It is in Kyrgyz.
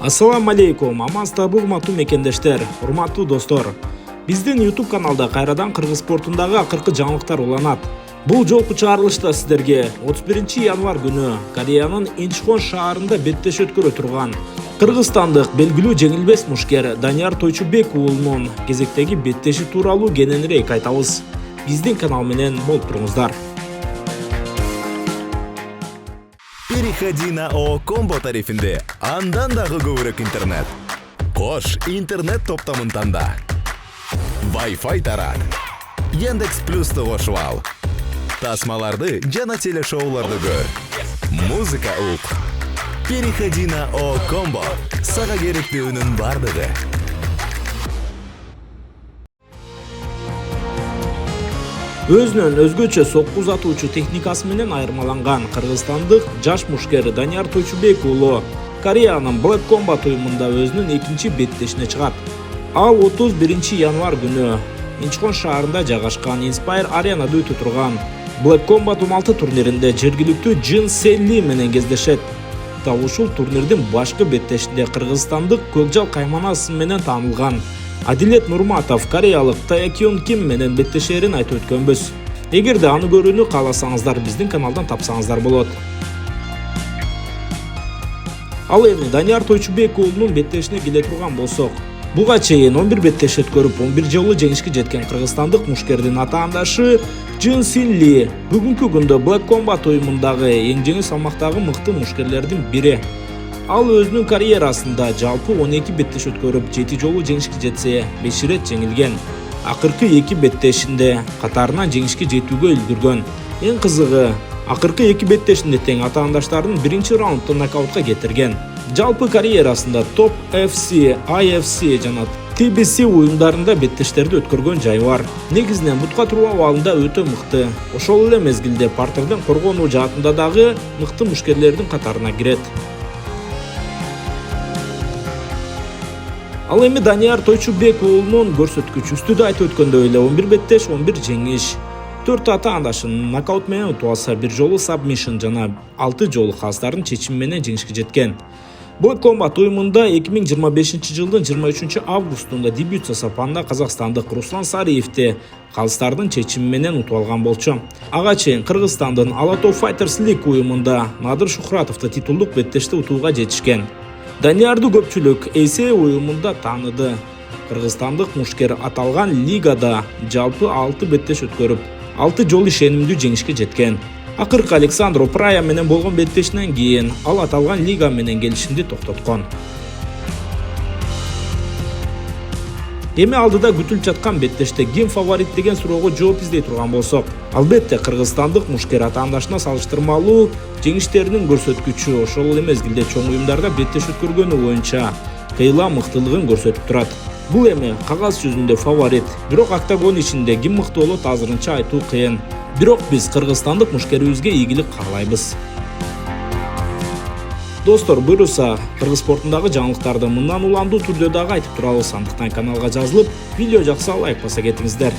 Ассаламу алейкум, амансыздарбы урматтуу мекендештер, урматтуу достор. Биздин YouTube каналда кайрадан кыргыз спортундагы акыркы жаңылыктар уланат. Бул жолку чыгарылышта сиздерге 31 январ күнү Кореянын Инчхон шаарында беттеш өткөрө турган кыргызстандык белгилүү жеңилбес мушкер Данияр Тойчубек уулунун кезектеги беттеши тууралуу кененирээк айтабыз. Биздин канал менен болуп туруңуздар. Переходи на ООО Комбо тарифинде андан дагы көбүрөөк интернет. Кош интернет топтомун танда. Wi-Fi тарат. Яндекс Плюсту кошуп ал. Тасмаларды жана телешоуларды көр. Музыка ук. Переходи на ООО Комбо. Сага керектүүнүн бардыгы. Өзүнөн өзгөчө сокку узатуучу техникасы менен айырмаланган кыргызстандык жаш мушкер Данияр Тойчубек уулу Кореянын Black Combat уюмунда өзүнүн экинчи беттешине чыгат. Ал 31 январ күнү Инчхон шаарында жайгашкан Inspire аренада өтө турган Black Combat 16 турниринде жергиликтүү Джин Селли менен кездешет. Дал ушул турнирдин башкы беттешинде кыргызстандык Көкжал Кайманасы менен таанылган Адилет Нурматов кореялык Таекyon Ким менен беттешерин айтып өткөнбүз. Эгерде аны көрүүнү кааласаңыздар, биздин каналдан тапсаңыздар болот. Ал эми Данияр Тойчубек уулунун беттешине келе турган болсок, буга чейин 11 беттеш өткөрүп 11 жолу жеңишке жеткен кыргызстандык мушкердин атаандашы Джин Селли бүгүнкү күндө Black Combat уюмундагы эң жеңил салмактагы мыкты мушкерлердин бири. Ал өзүнүн карьерасында жалпы 12 беттеш өткөрүп 7 жолу жеңишке жетсе, 5 ирет жеңилген. Акыркы 2 беттешинде катарынан жеңишке жетүүгө үлгүргөн. Эң кызыгы, акыркы 2 беттешинде тең атаандаштарын биринчи раундда нокаутка кетирген. Жалпы карьерасында Top FC, IFC жана TBC уюмдарында беттештерди өткөргөн жайы бар. Негизинен бутка туруу абалында өтө мыкты. Ошол эле мезгилде партерден коргонуу жаатында дагы мыкты мушкерлердин катарына кирет. Ал эми Данияр Тойчубек уулунун көрсөткүчү үстүдө айтып өткөндөй эле 11 беттеш, 11 жеңиш. 4 атаандашын нокаут менен утуп алса, 1 жолу сабмишн жана 6 жолу калыстардын чечими менен жеңишке жеткен. Black Combat уюмунда 2025 жылдын 23 августунда дебют жасап, анда казакстандык Руслан Сариевди калыстардын чечими менен утуп алган болчу. Ага чейин Кыргызстандын Alatow Fighters League уюмунда Надыр Шухратовду титулдук беттеште утууга жетишкен. Даниярды көпчүлүк ACA уюмунда тааныды. Кыргызстандык мушкер аталган лигада жалпы 6 беттеш өткөрүп, 6 жолу ишенимдүү жеңишке жеткен. Акыркы Александро Прая менен болгон беттешинен кийин ал аталган лига менен келишимди токтоткон. Эми алдыда күтүлүп жаткан беттеште ким фаворит деген суроого жооп издей турган болсок, албетте кыргызстандык мушкер атаандашына салыштырмалуу жеңиштеринин көрсөткүчү ошол эле мезгилде чоң уюмдарда беттеш өткөргөнү боюнча кыйла мыктылыгын көрсөтүп турат. Бул эми кагаз жүзүндө фаворит, бирок октагон ичинде ким мыкты болот азырынча айтуу кыйын. Бирок биз кыргызстандык мушкерибизге ийгилик каалайбыз. Достор, буйруса кыргыз спортундагы жаңылыктарды мындан уландуу түрдө дагы айтып турабыз. Андыктан каналга жазылып, видео жакса лайк баса кетиңиздер.